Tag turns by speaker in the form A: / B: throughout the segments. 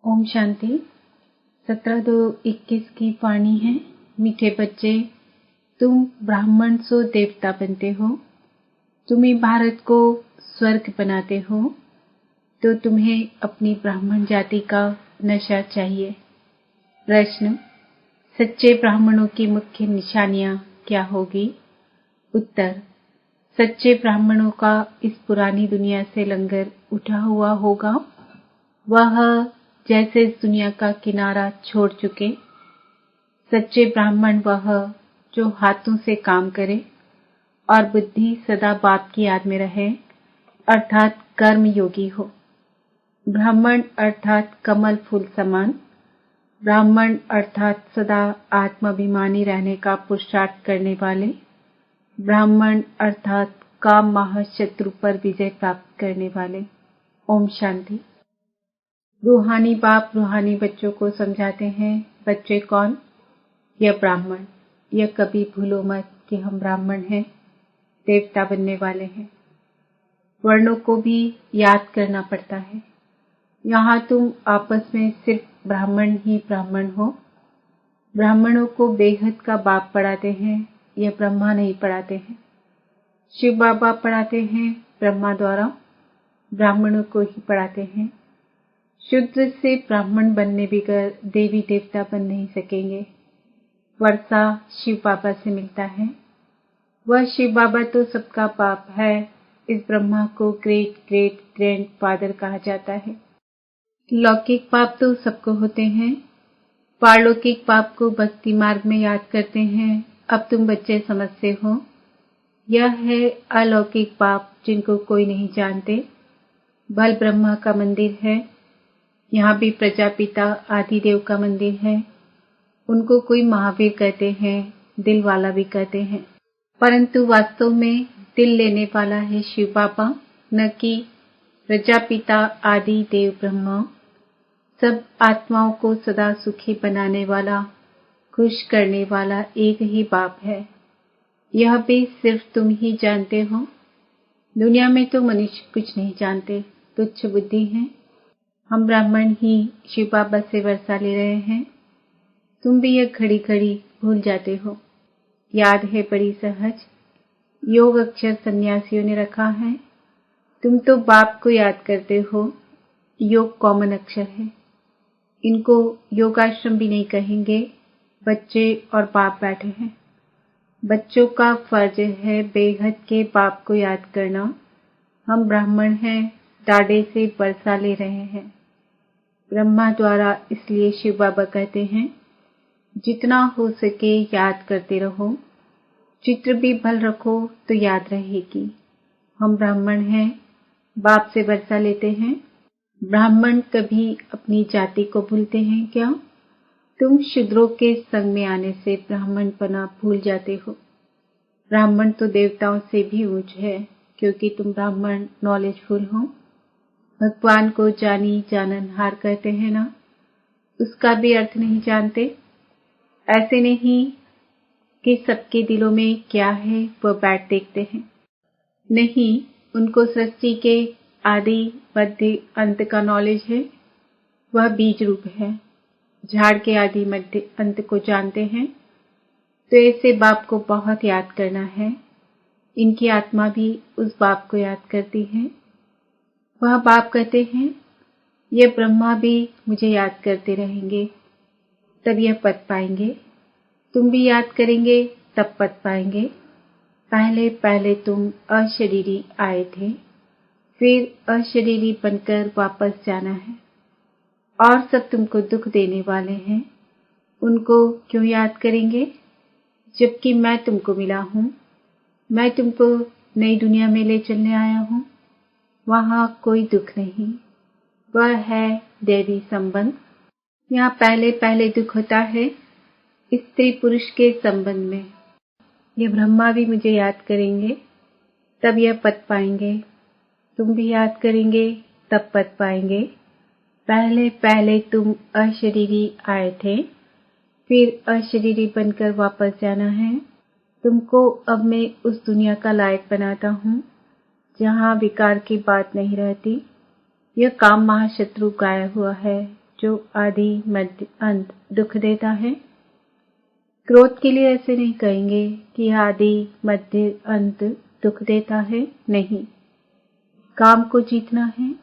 A: ओम शांति। 17/2/21 की वाणी है। मीठे बच्चे, तुम ब्राह्मण सो देवता बनते हो। तुम्हें भारत को स्वर्ग बनाते हो तो तुम्हें अपनी ब्राह्मण जाति का नशा चाहिए। प्रश्न, सच्चे ब्राह्मणों की मुख्य निशानियां क्या होगी? उत्तर, सच्चे ब्राह्मणों का इस पुरानी दुनिया से लंगर उठा हुआ होगा। वह जैसे इस दुनिया का किनारा छोड़ चुके। सच्चे ब्राह्मण वह जो हाथों से काम करे और बुद्धि सदा बाप की याद में रहे, अर्थात कर्म योगी हो। ब्राह्मण अर्थात कमल फूल समान। ब्राह्मण अर्थात सदा आत्माभिमानी रहने का पुरुषार्थ करने वाले। ब्राह्मण अर्थात काम महाशत्रु पर विजय प्राप्त करने वाले। ओम शांति। रूहानी बाप रूहानी बच्चों को समझाते हैं, बच्चे कौन? यह ब्राह्मण। यह कभी भूलो मत कि हम ब्राह्मण हैं, देवता बनने वाले हैं। वर्णों को भी याद करना पड़ता है। यहाँ तुम आपस में सिर्फ ब्राह्मण ही ब्राह्मण हो। ब्राह्मणों को बेहद का बाप पढ़ाते हैं, यह ब्रह्मा नहीं पढ़ाते हैं। शिव बाबा पढ़ाते हैं ब्रह्मा द्वारा, ब्राह्मणों को ही पढ़ाते हैं। शूद्र से ब्राह्मण बनने बगैर देवी देवता बन नहीं सकेंगे। वर्षा शिव बाबा से मिलता है। वह शिव बाबा तो सबका बाप है। इस ब्रह्मा को ग्रेट ग्रेट ग्रैंड फादर कहा जाता है। लौकिक पाप तो सबको होते हैं। पारलौकिक पाप को भक्ति मार्ग में याद करते हैं। अब तुम बच्चे समझते हो। यह है अलौकिक पाप जिनको कोई नहीं जानते। बल ब्रह्मा का मंदिर है। यहाँ भी प्रजापिता आदिदेव का मंदिर है। उनको कोई महावीर कहते हैं, दिल वाला भी कहते हैं, परंतु वास्तव में दिल लेने वाला है शिव बाबा, न कि प्रजापिता आदि देव ब्रह्मा। सब आत्माओं को सदा सुखी बनाने वाला, खुश करने वाला एक ही बाप है। यह भी सिर्फ तुम ही जानते हो। दुनिया में तो मनुष्य कुछ नहीं जानते, तुच्छ बुद्धि है। हम ब्राह्मण ही शिव बाबा से वर्षा ले रहे हैं। तुम भी यह घड़ी घड़ी भूल जाते हो। याद है बड़ी सहज। योग अक्षर सन्यासियों ने रखा है। तुम तो बाप को याद करते हो। योग कॉमन अक्षर है। इनको योगाश्रम भी नहीं कहेंगे। बच्चे और बाप बैठे हैं। बच्चों का फर्ज है बेहद के बाप को याद करना। हम ब्राह्मण हैं, डाडे से वर्षा ले रहे हैं ब्रह्मा द्वारा। इसलिए शिव बाबा कहते हैं, जितना हो सके याद करते रहो। चित्र भी भल रखो तो याद रहेगी। हम ब्राह्मण हैं, बाप से वर्षा लेते हैं। ब्राह्मण कभी अपनी जाति को भूलते हैं क्या? तुम शूद्रों के संग में आने से ब्राह्मणपना भूल जाते हो। ब्राह्मण तो देवताओं से भी ऊंच है, क्योंकि तुम ब्राह्मण नॉलेजफुल हो। भगवान को जानी जाननहार कहते हैं ना, उसका भी अर्थ नहीं जानते। ऐसे नहीं कि सबके दिलों में क्या है वह बैठ देखते हैं। नहीं, उनको सृष्टि के आदि मध्य अंत का नॉलेज है। वह बीज रूप है। झाड़ के आदि मध्य अंत को जानते हैं। तो ऐसे बाप को बहुत याद करना है। इनकी आत्मा भी उस बाप को याद करती है। वह बाप कहते हैं, यह ब्रह्मा भी मुझे याद करते रहेंगे, तब यह पद पाएंगे। तुम भी याद करेंगे तब पद पाएंगे। पहले पहले तुम अशरीरी आए थे, फिर अशरीरी बनकर वापस जाना है। और सब तुमको दुख देने वाले हैं, उनको क्यों याद करेंगे? जबकि मैं तुमको मिला हूं। मैं तुमको नई दुनिया में ले चलने आया हूं। वहां कोई दुख नहीं, वह है दैवी संबंध। यहाँ पहले पहले दुख होता है स्त्री पुरुष के संबंध में। ये ब्रह्मा भी मुझे याद करेंगे, तब यह पद पाएंगे। तुम भी याद करेंगे तब पद पाएंगे। पहले पहले तुम अशरीरी आए थे, फिर अशरीरी बनकर वापस जाना है। तुमको अब मैं उस दुनिया का लायक बनाता हूँ जहाँ विकार की बात नहीं रहती। यह काम महाशत्रु गाया हुआ है जो आदि मध्य अंत दुख देता है। क्रोध के लिए ऐसे नहीं कहेंगे कि आदि मध्य अंत दुख देता है, नहीं। काम को जीतना है,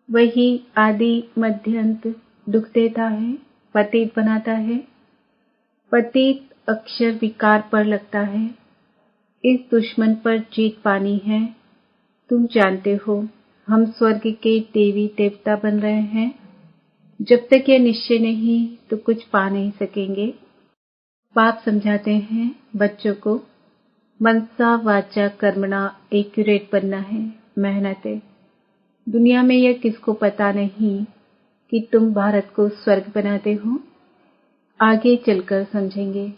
A: वही आदि मध्य अंत दुख देता है, पतित बनाता है। पतित अक्षर विकार पर लगता है। इस दुश्मन पर जीत पानी है। तुम जानते हो हम स्वर्ग के देवी देवता बन रहे हैं। जब तक यह निश्चय नहीं तो कुछ पा नहीं सकेंगे। बाप समझाते हैं बच्चों को, मनसा वाचा कर्मणा एक्यूरेट बनना है, मेहनत है। दुनिया में यह किसको पता नहीं कि तुम भारत को स्वर्ग बनाते हो। आगे चलकर समझेंगे।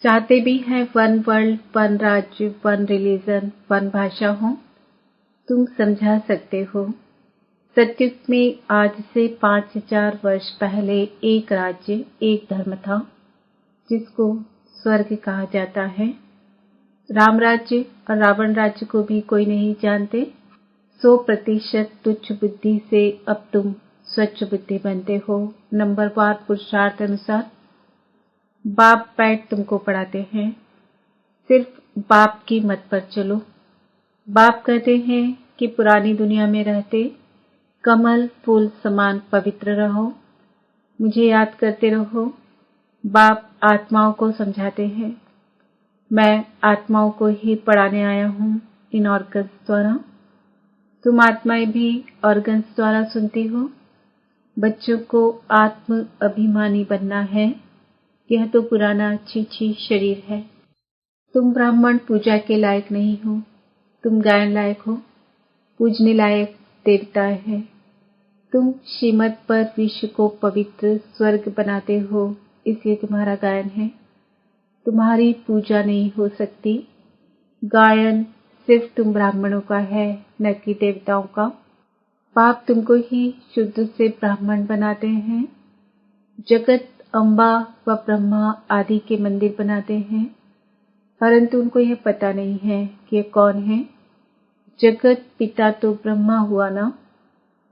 A: चाहते भी हैं वन वर्ल्ड, वन राज्य, वन रिलीजन, वन भाषा हो। तुम समझा सकते हो। सत्युग में आज से 5000 वर्ष पहले एक राज्य, एक धर्म था जिसको स्वर्ग कहा जाता है। राम राज्य और रावण राज्य को भी कोई नहीं जानते। 100% तुच्छ बुद्धि से अब तुम स्वच्छ बुद्धि बनते हो। नंबरवार पुरुषार्थ अनुसार बाप बैठ तुमको पढ़ाते हैं। सिर्फ बाप की मत पर चलो। बाप कहते हैं कि पुरानी दुनिया में रहते कमल फूल समान पवित्र रहो, मुझे याद करते रहो। बाप आत्माओं को समझाते हैं। मैं आत्माओं को ही पढ़ाने आया हूँ इन ऑर्गन्स द्वारा। तुम आत्माएं भी ऑर्गन्स द्वारा सुनती हो। बच्चों को आत्म अभिमानी बनना है। यह तो पुराना छी शरीर है। तुम ब्राह्मण पूजा के लायक नहीं हो। तुम गायन लायक हो, पूजने लायक देवता है। तुम श्रीमत पर विश्व को पवित्र स्वर्ग बनाते हो, इसलिए तुम्हारा गायन है। तुम्हारी पूजा नहीं हो सकती। गायन सिर्फ तुम ब्राह्मणों का है, न कि देवताओं का। बाप तुमको ही शुद्ध से ब्राह्मण बनाते हैं। जगत अम्बा व ब्रह्मा आदि के मंदिर बनाते हैं, परंतु उनको यह पता नहीं है कि ये कौन है। जगत पिता तो ब्रह्मा हुआ ना,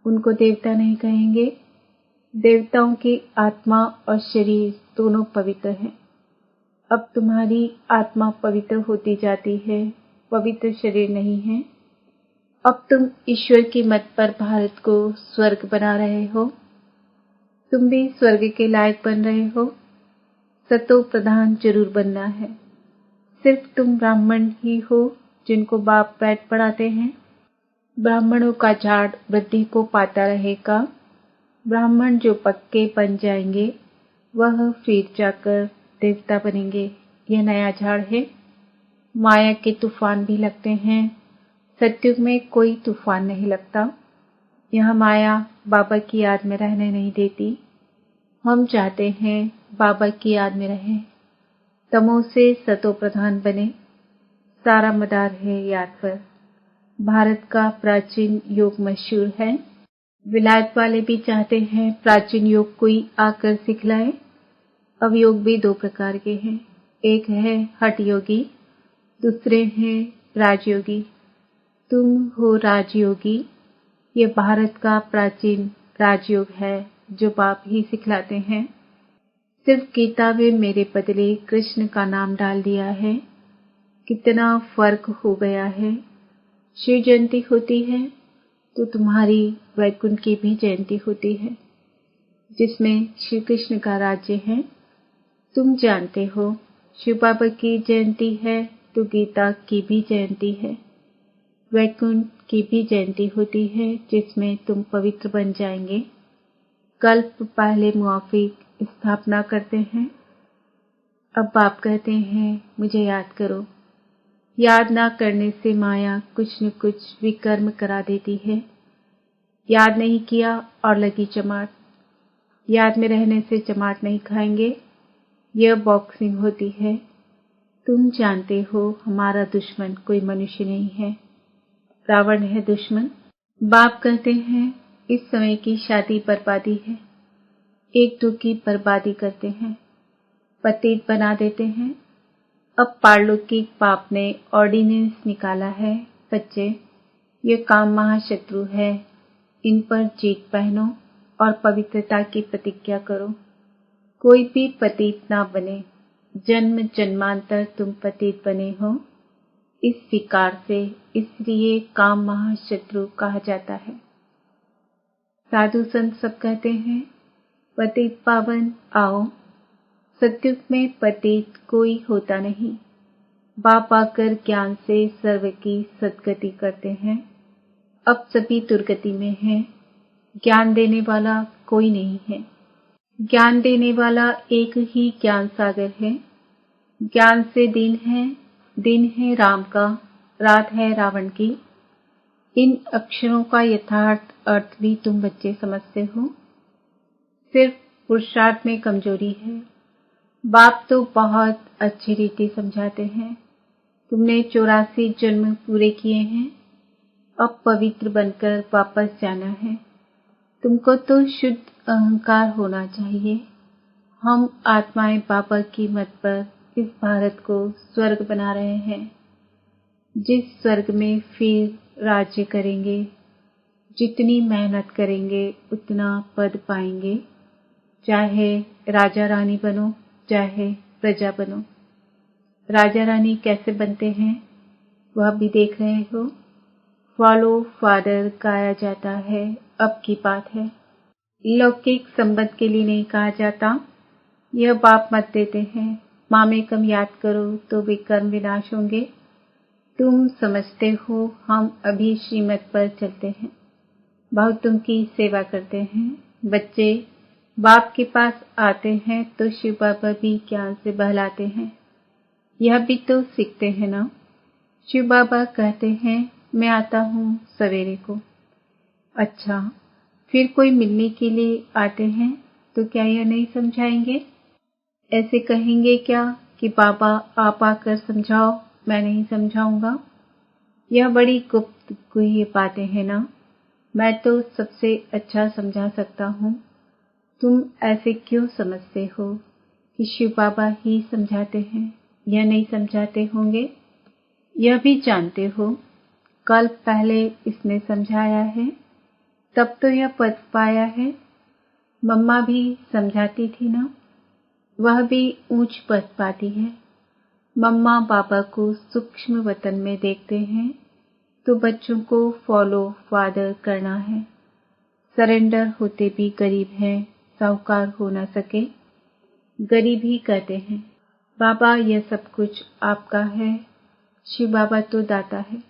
A: उनको देवता नहीं कहेंगे। देवताओं की आत्मा और शरीर दोनों पवित्र हैं। अब तुम्हारी आत्मा पवित्र होती जाती है, पवित्र शरीर नहीं है। अब तुम ईश्वर की मत पर भारत को स्वर्ग बना रहे हो। तुम भी स्वर्ग के लायक बन रहे हो। सतो प्रधान जरूर बनना है। सिर्फ तुम ब्राह्मण ही हो जिनको बाप बैठ पढ़ाते हैं। ब्राह्मणों का झाड़ वृद्धि को पाता रहेगा। ब्राह्मण जो पक्के बन जाएंगे वह फिर जाकर देवता बनेंगे। यह नया झाड़ है। माया के तूफान भी लगते हैं। सत्युग में कोई तूफान नहीं लगता। यह माया बाबा की याद में रहने नहीं देती। हम चाहते हैं बाबा की याद में रहें। तमो से सतो प्रधान बने। सारा मदार है याद पर। भारत का प्राचीन योग मशहूर है। विलायत वाले भी चाहते हैं प्राचीन योग कोई आकर सिखलाए। अब योग भी दो प्रकार के हैं। एक है हठ योगी, दूसरे हैं राजयोगी। तुम हो राजयोगी। ये भारत का प्राचीन राजयोग है जो बाप ही सिखलाते हैं। सिर्फ गीता में मेरे बदले कृष्ण का नाम डाल दिया है। कितना फर्क हो गया है। शिव जयंती होती है तो तुम्हारी वैकुंठ की भी जयंती होती है, जिसमें श्री कृष्ण का राज्य है। तुम जानते हो शिव बाबा की जयंती है तो गीता की भी जयंती है। वैकुंठ की भी जयंती होती है जिसमें तुम पवित्र बन जाएंगे। कल्प पहले मुआफिक स्थापना करते हैं। अब बाप कहते हैं मुझे याद करो। याद ना करने से माया कुछ न कुछ विकर्म करा देती है। याद नहीं किया और लगी चमाट। याद में रहने से चमाट नहीं खाएंगे। यह बॉक्सिंग होती है। तुम जानते हो हमारा दुश्मन कोई मनुष्य नहीं है, रावण है दुश्मन। बाप कहते हैं इस समय की शादी बर्बादी है। एक दो की बर्बादी करते हैं, पतित बना देते हैं। अब पारलौकिक बाप ने ऑर्डिनेंस निकाला है, बच्चे ये काम महाशत्रु है, इन पर जीत पहनो। और पवित्रता की प्रतिज्ञा करो। कोई भी पतित ना बने। जन्म जन्मांतर तुम पतित बने हो। इस विकार से इसलिए काम महाशत्रु कहा जाता है। साधु संत सब कहते हैं, पतित पावन आओ। सतयुग में पतित कोई होता नहीं। बाप आकर ज्ञान से सर्व की सद्गति करते हैं। अब सभी दुर्गति में हैं। ज्ञान देने वाला कोई नहीं है। ज्ञान देने वाला एक ही ज्ञान सागर है। ज्ञान से दिन है राम का, रात है रावण की। इन अक्षरों का यथार्थ अर्थ भी तुम बच्चे समझते हो। सिर्फ पुरुषार्थ में कमजोरी है। बाप तो बहुत अच्छी रीति समझाते हैं। तुमने 84 जन्म पूरे किए हैं। अब पवित्र बनकर वापस जाना है। तुमको तो शुद्ध अहंकार होना चाहिए। हम आत्माएं बाबा की मत पर इस भारत को स्वर्ग बना रहे हैं। जिस स्वर्ग में फिर राज्य करेंगे। जितनी मेहनत करेंगे उतना पद पाएंगे। चाहे राजा रानी बनो, चाहे प्रजा बनो। राजा रानी कैसे बनते हैं वह भी देख रहे हो। फॉलो फादर गाया जाता है। अब की बात है। लौकिक संबंध के लिए नहीं कहा जाता। यह बाप मत देते हैं। मामे कम याद करो तो वे कर्म विनाश होंगे। तुम समझते हो हम अभी श्रीमत पर चलते हैं। बहुत तुम की सेवा करते हैं। बच्चे बाप के पास आते हैं तो शिव बाबा भी ज्ञान से बहलाते हैं। यह भी तो सीखते हैं ना। शिव बाबा कहते हैं मैं आता हूँ सवेरे को। अच्छा, फिर कोई मिलने के लिए आते हैं तो क्या यह नहीं समझाएंगे? ऐसे कहेंगे क्या कि बाबा आप आकर समझाओ, मैं नहीं समझाऊंगा। यह बड़ी गुप्त गुह्य बातें हैं ना। मैं तो सबसे अच्छा समझा सकता हूँ। तुम ऐसे क्यों समझते हो कि शिव बाबा ही समझाते हैं? यह नहीं समझाते होंगे। यह भी जानते हो कल पहले इसने समझाया है, तब तो यह पद पाया है। मम्मा भी समझाती थी ना, वह भी ऊंच पद पाती है। मम्मा बाबा को सूक्ष्म वतन में देखते हैं तो बच्चों को फॉलो फादर करना है। सरेंडर होते भी गरीब हैं, साहूकार हो न सके। गरीब ही कहते हैं बाबा यह सब कुछ आपका है। शिव बाबा तो दाता है,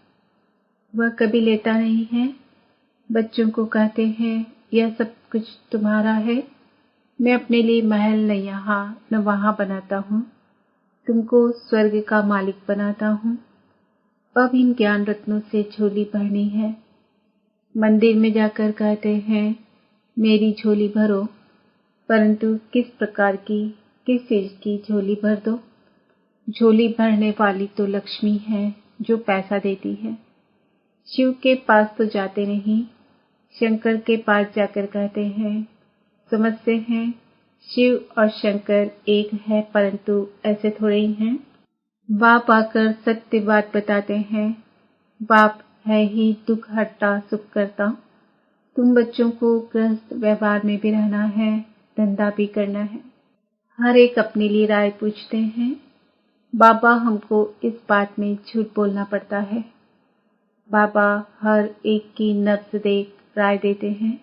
A: वह कभी लेता नहीं है। बच्चों को कहते हैं यह सब कुछ तुम्हारा है। मैं अपने लिए महल न यहाँ न वहाँ बनाता हूँ, तुमको स्वर्ग का मालिक बनाता हूँ। अब इन ज्ञान रत्नों से झोली भरनी है। मंदिर में जाकर कहते हैं मेरी झोली भरो, परंतु किस प्रकार की, किस चीज की झोली भर दो? झोली भरने वाली तो लक्ष्मी है जो पैसा देती है। शिव के पास तो जाते नहीं, शंकर के पास जाकर कहते हैं समझते हैं शिव और शंकर एक है, परंतु ऐसे थोड़े ही हैं। बाप आकर सत्य बात बताते हैं। बाप है ही दुख हरता सुख करता। तुम बच्चों को गृहस्थ व्यवहार में भी रहना है, धंधा भी करना है। हर एक अपने लिए राय पूछते हैं। बाबा हमको इस बात में झूठ बोलना पड़ता है। बाबा हर एक की नब्ज देख राय देते हैं,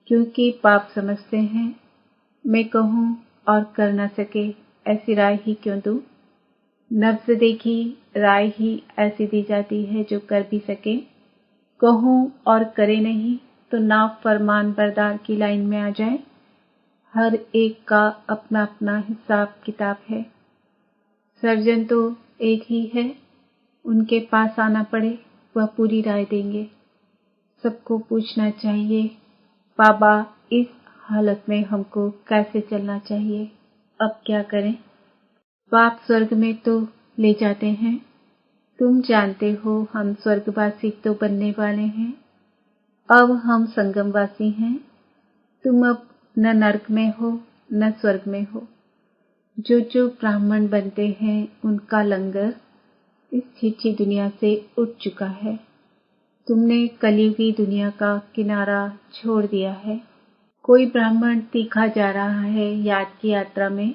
A: क्योंकि बाप समझते हैं मैं कहूँ और कर न सके ऐसी राय ही क्यों दूं। नब्ज देखी राय ही ऐसी दी जाती है जो कर भी सके। कहूँ और करे नहीं तो ना फरमान बरदार की लाइन में आ जाए। हर एक का अपना अपना हिसाब किताब है। सर्जन तो एक ही है, उनके पास आना पड़े वह पूरी राय देंगे। सबको पूछना चाहिए बाबा इस हालत में हमको कैसे चलना चाहिए, अब क्या करें। बाप स्वर्ग में तो ले जाते हैं। तुम जानते हो हम स्वर्गवासी तो बनने वाले हैं। अब हम संगमवासी हैं। तुम अब न नरक में हो न स्वर्ग में हो। जो जो ब्राह्मण बनते हैं उनका लंगर इस छिछी दुनिया से उठ चुका है। तुमने कलयुगी दुनिया का किनारा छोड़ दिया है। कोई ब्राह्मण तीखा जा रहा है याद की यात्रा में,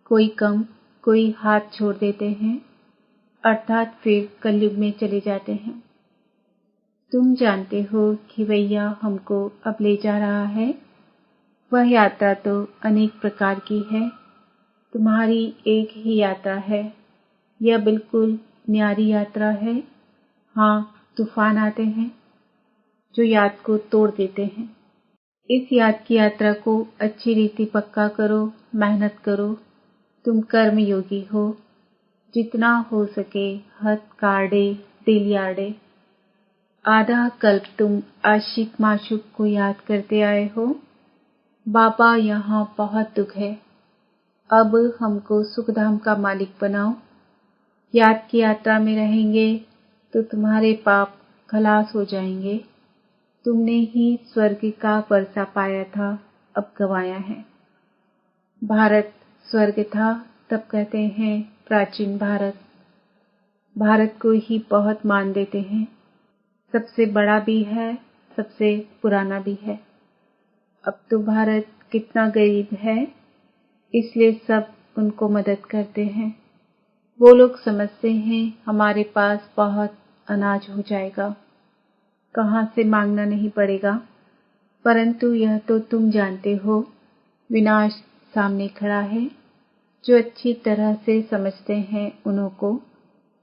A: कोई कम, कोई हाथ छोड़ देते हैं, अर्थात फिर कलयुग में चले जाते हैं। तुम जानते हो कि भैया हमको अब ले जा रहा है। वह यात्रा तो अनेक प्रकार की है, तुम्हारी एक ही यात्रा है। यह बिल्कुल न्यारी यात्रा है। हाँ, तूफान आते हैं जो याद को तोड़ देते हैं। इस याद की यात्रा को अच्छी रीति पक्का करो, मेहनत करो। तुम कर्म योगी हो। जितना हो सके हद काढ़े दिल याड़े। आधा कल्प तुम आशिक माशूक को याद करते आए हो। बाबा यहाँ बहुत दुख है, अब हमको सुखधाम का मालिक बनाओ। याद की यात्रा में रहेंगे तो तुम्हारे पाप खलास हो जाएंगे। तुमने ही स्वर्ग का वर्षा पाया था, अब गंवाया है। भारत स्वर्ग था, तब कहते हैं प्राचीन भारत। भारत को ही बहुत मान देते हैं, सबसे बड़ा भी है, सबसे पुराना भी है। अब तो भारत कितना गरीब है, इसलिए सब उनको मदद करते हैं। वो लोग समझते हैं हमारे पास बहुत अनाज हो जाएगा, कहाँ से मांगना नहीं पड़ेगा। परंतु यह तो तुम जानते हो, विनाश सामने खड़ा है। जो अच्छी तरह से समझते हैं उन्हों को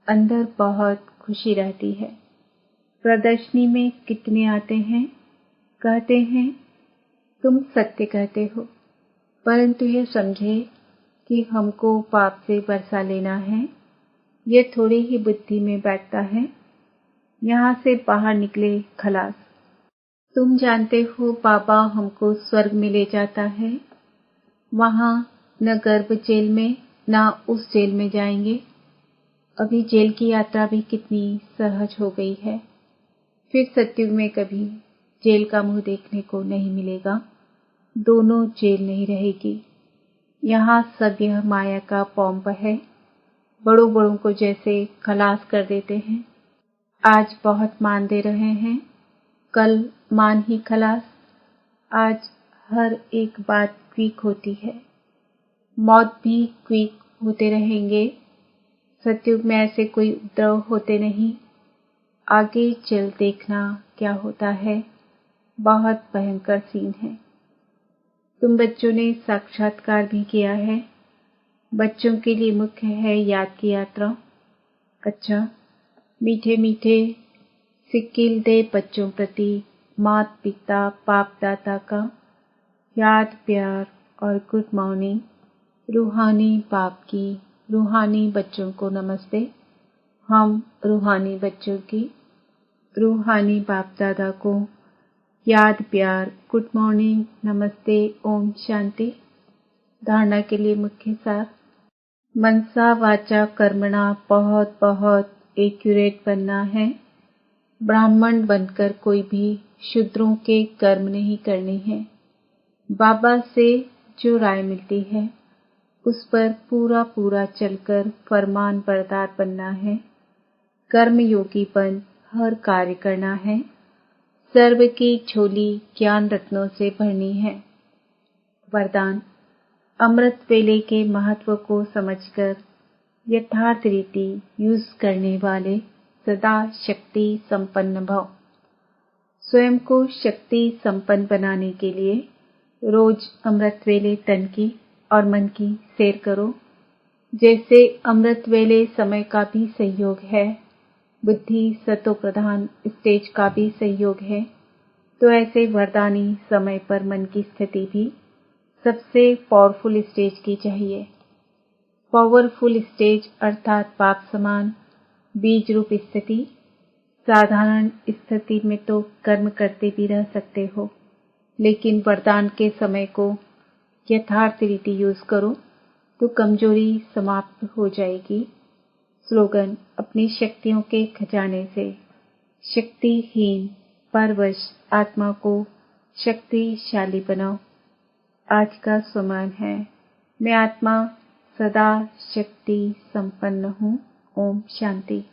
A: अंदर बहुत खुशी रहती है। प्रदर्शनी में कितने आते हैं, कहते हैं तुम सत्य कहते हो, परंतु यह समझे कि हमको पाप से बरसा लेना है। यह थोड़ी ही बुद्धि में बैठता है। यहाँ से बाहर निकले खलास। तुम जानते हो बाबा हमको स्वर्ग में ले जाता है। वहाँ न गर्भ जेल में न उस जेल में जाएंगे। अभी जेल की यात्रा भी कितनी सहज हो गई है। फिर सत्युग में कभी जेल का मुंह देखने को नहीं मिलेगा। दोनों जेल नहीं रहेगी। यहाँ सब यह माया का पौंप है। बड़ों बड़ों को जैसे खलास कर देते हैं, आज बहुत मान दे रहे हैं, कल मान ही खलास। आज हर एक बात क्विक होती है, मौत भी क्विक होते रहेंगे। सतयुग में ऐसे कोई उपद्रव होते नहीं। आगे चल देखना क्या होता है, बहुत भयंकर सीन है। तुम बच्चों ने साक्षात्कार भी किया है। बच्चों के लिए मुख्य है याद की यात्रा। अच्छा, मीठे मीठे सिक्किल दे बच्चों प्रति माता पिता बाप दादा का याद प्यार और गुड मॉर्निंग। रूहानी बाप की रूहानी बच्चों को नमस्ते। हम रूहानी बच्चों की रूहानी बाप दादा को याद प्यार गुड मॉर्निंग नमस्ते ओम शांति। धारणा के लिए मुख्य सार, मनसा वाचा कर्मणा बहुत बहुत एक्यूरेट बनना है। ब्राह्मण बनकर कोई भी शूद्रों के कर्म नहीं करने हैं। बाबा से जो राय मिलती है उस पर पूरा पूरा चलकर फरमान बरदार बनना है। कर्म योगी बन हर कार्य करना है। सर्व की झोली ज्ञान रत्नों से भरनी है। वरदान, अमृत वेले के महत्व को समझकर यथार्थ रीति यूज करने वाले सदा शक्ति संपन्न भव। स्वयं को शक्ति संपन्न बनाने के लिए रोज अमृत वेले तन की और मन की सैर करो। जैसे अमृत वेले समय का भी सहयोग है, बुद्धि सतो प्रधान स्टेज का भी सहयोग है, तो ऐसे वरदानी समय पर मन की स्थिति भी सबसे पावरफुल स्टेज की चाहिए। पावरफुल स्टेज अर्थात पाप समान बीज रूप स्थिति। साधारण स्थिति में तो कर्म करते भी रह सकते हो, लेकिन वरदान के समय को यथार्थ रीति यूज करो तो कमजोरी समाप्त हो जाएगी। स्लोगन, अपनी शक्तियों के खजाने से शक्तिहीन परवश आत्मा को शक्तिशाली बनाओ। आज का स्वमान है, मैं आत्मा सदा शक्ति संपन्न हूँ। ओम शांति।